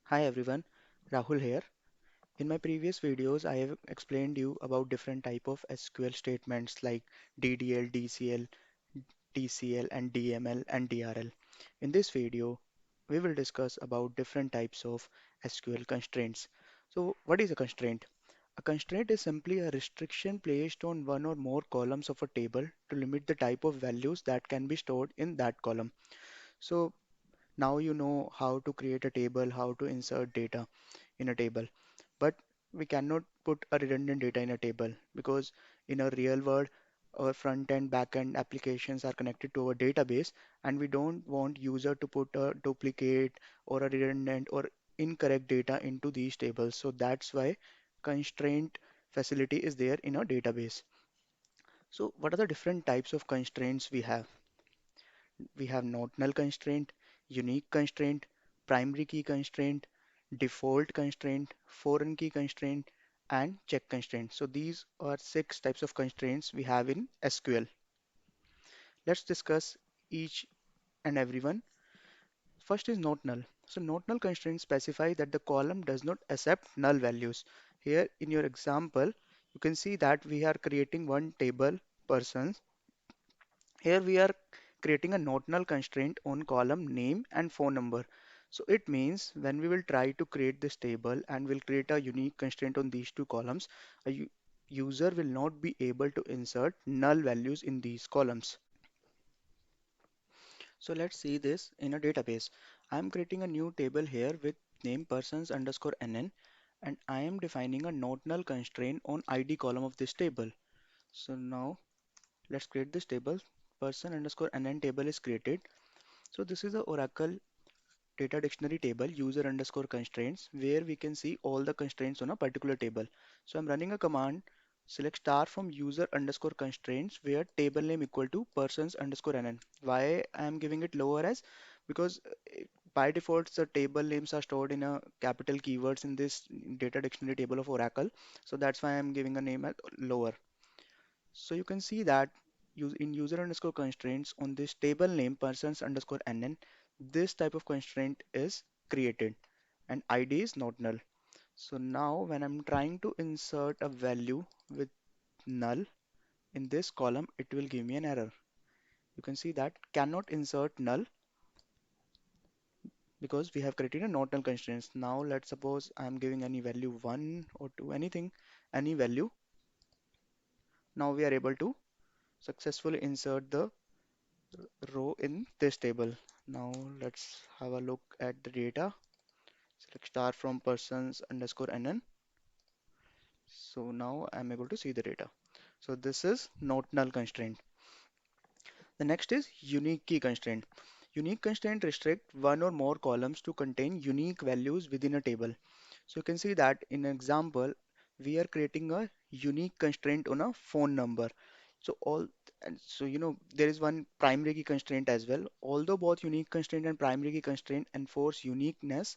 Hi everyone, Rahul here. In my previous videos, I have explained you about different type of SQL statements like DDL, DCL, TCL and DML and DRL. In this video, we will discuss about different types of SQL constraints. So what is a constraint? A constraint is simply a restriction placed on one or more columns of a table to limit the type of values that can be stored in that column. So now you know how to create a table, how to insert data in a table. But we cannot put a redundant data in a table because in a real world, our front end, back end applications are connected to our database, and we don't want user to put a duplicate or a redundant or incorrect data into these tables. So that's why constraint facility is there in a database. So what are the different types of constraints we have? We have not null constraint, unique constraint, primary key constraint, default constraint, foreign key constraint, and check constraint. So these are six types of constraints we have in SQL. Let's discuss each and every one. First is not null. So not null constraints specify that the column does not accept null values. Here in your example, you can see that we are creating one table persons. Here we are creating a not null constraint on column name and phone number. So it means when we will try to create this table and we'll create a unique constraint on these two columns, a user will not be able to insert null values in these columns. So let's see this in a database. I'm creating a new table here with name persons underscore NN, and I am defining a not null constraint on ID column of this table. So now let's create this table. Person underscore NN table is created. So this is the Oracle data dictionary table user underscore constraints where we can see all the constraints on a particular table. So I'm running a command select star from user underscore constraints where table name equal to persons underscore nn. Why I am giving it lower as because by default the table names are stored in a capital keywords in this data dictionary table of Oracle. So that's why I'm giving a name at lower. So you can see that in user underscore constraints on this table name persons underscore nn, this type of constraint is created and ID is not null. So now when I'm trying to insert a value with null in this column, it will give me an error. You can see that cannot insert null because we have created a not null constraints. Now let's suppose I'm giving any value 1 or 2, anything, any value. Now we are able to successfully insert the row in this table. Now let's have a look at the data. Select star from persons underscore nn. So now I'm able to see the data. So this is not null constraint. The next is unique key constraint. Unique constraint restrict one or more columns to contain unique values within a table. So you can see that in example, we are creating a unique constraint on a phone number. So there is one primary key constraint as well. Although both unique constraint and primary key constraint enforce uniqueness,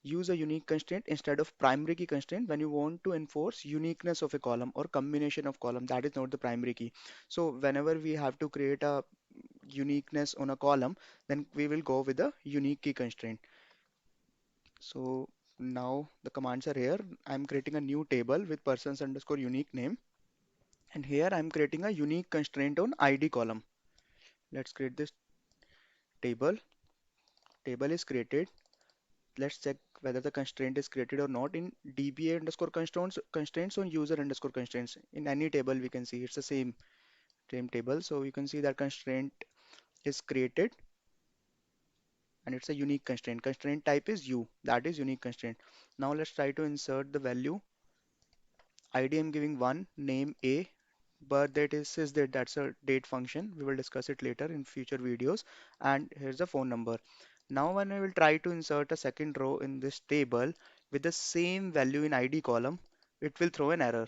use a unique constraint instead of primary key constraint when you want to enforce uniqueness of a column or combination of column. That is not the primary key. So whenever we have to create a uniqueness on a column, then we will go with the unique key constraint. So now the commands are here. I'm creating a new table with persons underscore unique name. And here I'm creating a unique constraint on ID column. Let's create this table. Table is created. Let's check whether the constraint is created or not in DBA underscore constraints on user underscore constraints. In any table we can see it's the same table. So you can see that constraint is created and it's a unique constraint. Constraint type is U, that is unique constraint. Now let's try to insert the value. ID I'm giving 1, name A, birth date is sysdate, that's a date function. We will discuss it later in future videos. And here's the phone number. Now when I will try to insert a second row in this table with the same value in ID column, it will throw an error.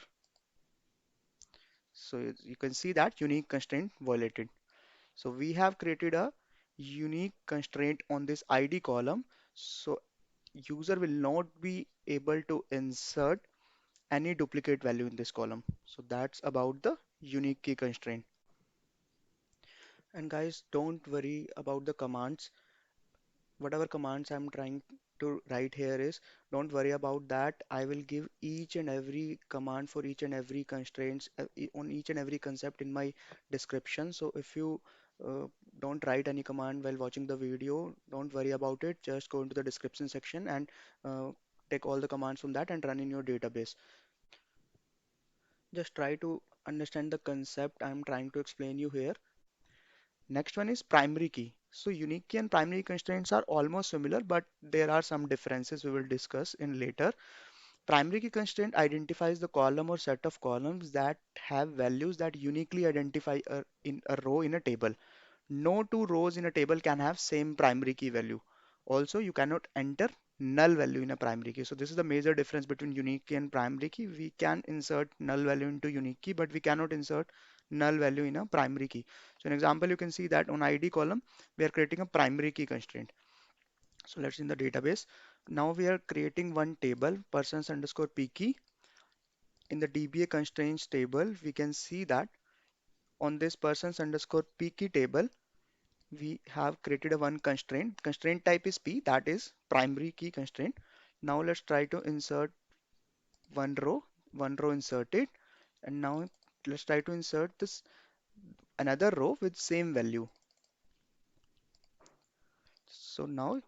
So you can see that unique constraint violated. So we have created a unique constraint on this ID column. So user will not be able to insert any duplicate value in this column. So that's about the unique key constraint. And guys, don't worry about the commands. Whatever commands I'm trying to write here is, don't worry about that. I will give each and every command for each and every constraints on each and every concept in my description. So if you uh, don't write any command while watching the video, don't worry about it. Just go into the description section and uh, take all the commands from that and run in your database. Just try to understand the concept I'm trying to explain you here. Next one is primary key. So unique key and primary constraints are almost similar, but there are some differences we will discuss in later. Primary key constraint identifies the column or set of columns that have values that uniquely identify in a row in a table. No two rows in a table can have same primary key value. Also, you cannot enter null value in a primary key. So this is the major difference between unique key and primary key. We can insert null value into unique key, but we cannot insert null value in a primary key. So an example, you can see that on ID column, we are creating a primary key constraint. So let's in the database. Now we are creating one table, persons underscore p key. In the DBA constraints table, we can see that on this persons underscore p key table, we have created a one constraint. Constraint type is P, that is primary key constraint. Now let's try to insert one row inserted, and now let's try to insert this another row with same value. So now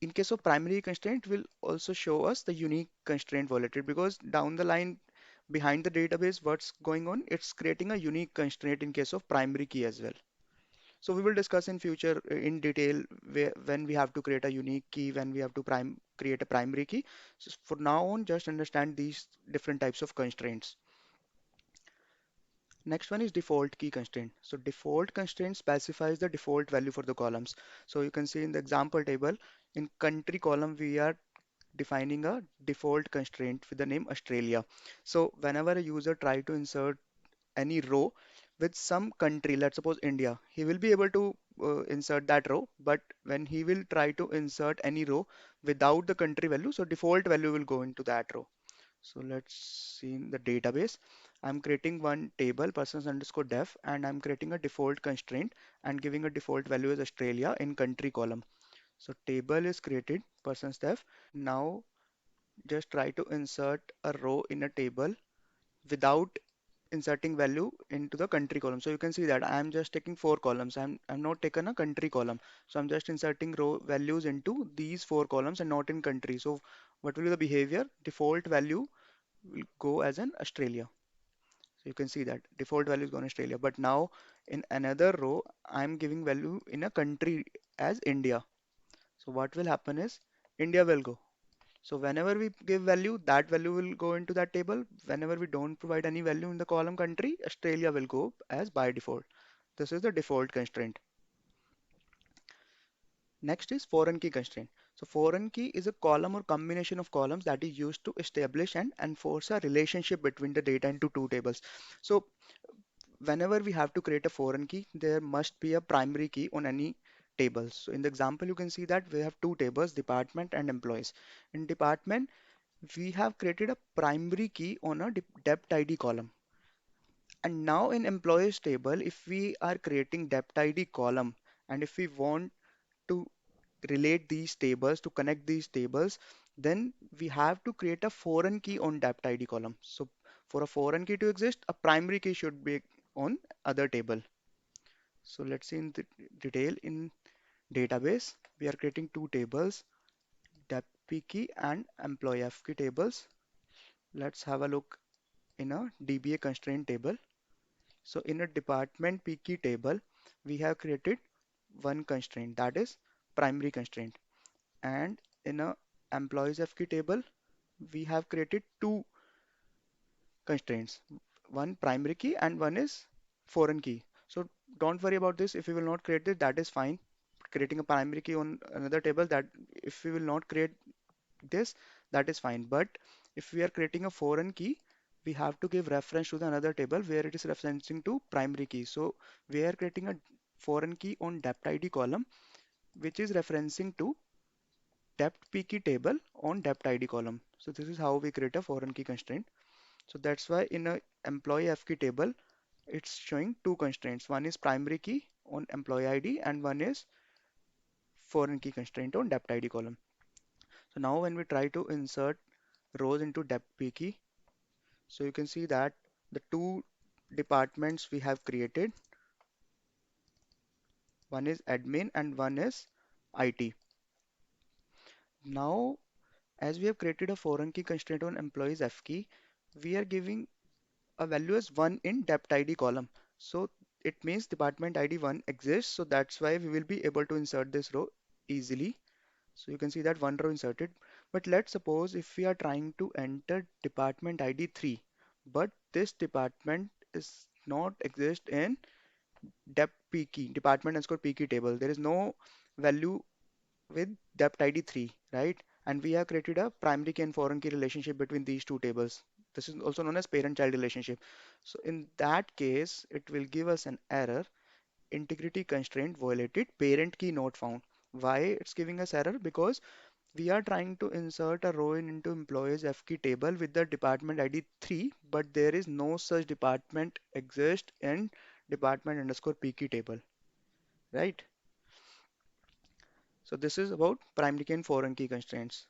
in case of primary constraint will also show us the unique constraint volatility, because down the line behind the database what's going on, it's creating a unique constraint in case of primary key as well. So we will discuss in future in detail when we have to create a unique key, when we have to create a primary key. So for now on, just understand these different types of constraints. Next one is default key constraint. So default constraint specifies the default value for the columns. So you can see in the example table, in country column, we are defining a default constraint with the name Australia. So whenever a user try to insert any row with some country, let's suppose India, he will be able to insert that row, but when he will try to insert any row without the country value, so default value will go into that row. So let's see in the database. I'm creating one table persons underscore def, and I'm creating a default constraint and giving a default value as Australia in country column. So table is created persons def. Now just try to insert a row in a table without inserting value into the country column. So you can see that I am just taking four columns. I'm not taken a country column. So I'm just inserting row values into these four columns and not in country. So what will be the behavior? Default value will go as an Australia. So you can see that default value is going to Australia. But now in another row, I'm giving value in a country as India. So what will happen is India will go. So whenever we give value, that value will go into that table. Whenever we don't provide any value in the column country, Australia will go as by default. This is the default constraint. Next is foreign key constraint. So foreign key is a column or combination of columns that is used to establish and enforce a relationship between the data into two tables. So whenever we have to create a foreign key, there must be a primary key on any table. So in the example, you can see that we have two tables, department and employees. In department, we have created a primary key on a debt ID column. And now in employees table, if we are creating debt ID column, and if we want to relate these tables, to connect these tables, then we have to create a foreign key on debt ID column. So for a foreign key to exist, a primary key should be on other table. So let's see in the detail in database, we are creating two tables, debt P key and employee F key tables. Let's have a look in a DBA constraint table. So in a department P key table, we have created one constraint, that is primary constraint. And in a employees F key table, we have created two constraints, one primary key and one is foreign key. So don't worry about this. If we will not create this, that is fine. Creating a primary key on another table, that if we will not create this, that is fine. But if we are creating a foreign key, we have to give reference to the another table where it is referencing to primary key. So we are creating a foreign key on debt ID column, which is referencing to debt P key table on debt ID column. So this is how we create a foreign key constraint. So that's why in a employee F key table, it's showing two constraints. One is primary key on employee ID and one is foreign key constraint on debt ID column. So now when we try to insert rows into depth so you can see that the two departments we have created, one is admin and one is IT. Now, as we have created a foreign key constraint on employees F key, we are giving a value as 1 in depth ID column. So it means department ID 1 exists. So that's why we will be able to insert this row easily. So you can see that one row inserted. But let's suppose if we are trying to enter department ID 3, but this department is not exist in depth PK, department underscore PK table. There is no value with depth ID 3, right? And we have created a primary key and foreign key relationship between these two tables. This is also known as parent-child relationship. So in that case, it will give us an error, integrity constraint violated, parent key not found. Why it's giving us error? Because we are trying to insert a row into employees F key table with the department ID 3, but there is no such department exist in department underscore PK table, right? So this is about primary key and foreign key constraints.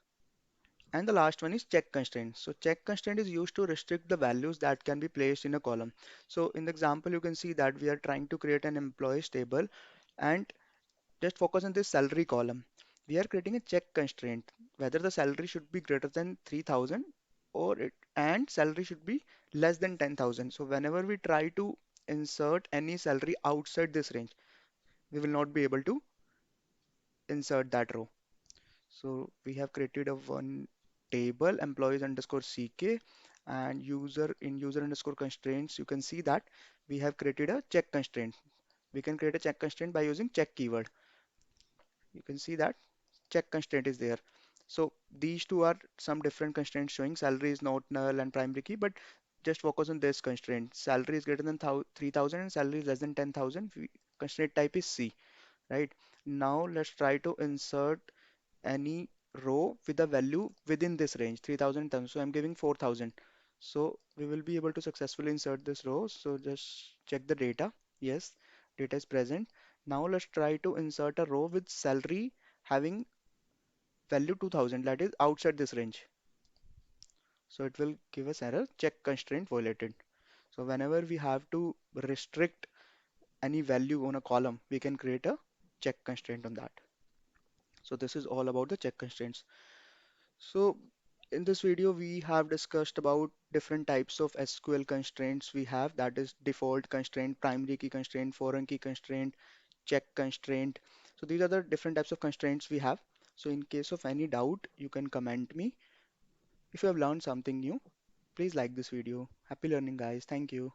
And the last one is check constraint. So check constraint is used to restrict the values that can be placed in a column. So in the example, you can see that we are trying to create an employees table and just focus on this salary column. We are creating a check constraint, whether the salary should be greater than 3,000 or it and salary should be less than 10,000. So whenever we try to insert any salary outside this range, we will not be able to insert that row. So we have created a one table employees underscore CK and user underscore constraints. You can see that we have created a check constraint. We can create a check constraint by using check keyword. You can see that check constraint is there. So these two are some different constraints showing salary is not null and primary key, but just focus on this constraint. Salary is greater than 3,000 and salary is less than 10,000. Constraint type is C, right? Now let's try to insert any row with a value within this range 3000 tons, so I'm giving 4000, so we will be able to successfully insert this row. So just check the data. Yes, data is present. Now let's try to insert a row with salary having value 2000, that is outside this range. So it will give us error, check constraint violated. So whenever we have to restrict any value on a column, we can create a check constraint on that. So this is all about the check constraints. So in this video, we have discussed about different types of SQL constraints we have, that is default constraint, primary key constraint, foreign key constraint, check constraint. So these are the different types of constraints we have. So in case of any doubt, you can comment me. If you have learned something new, please like this video. Happy learning, guys. Thank you.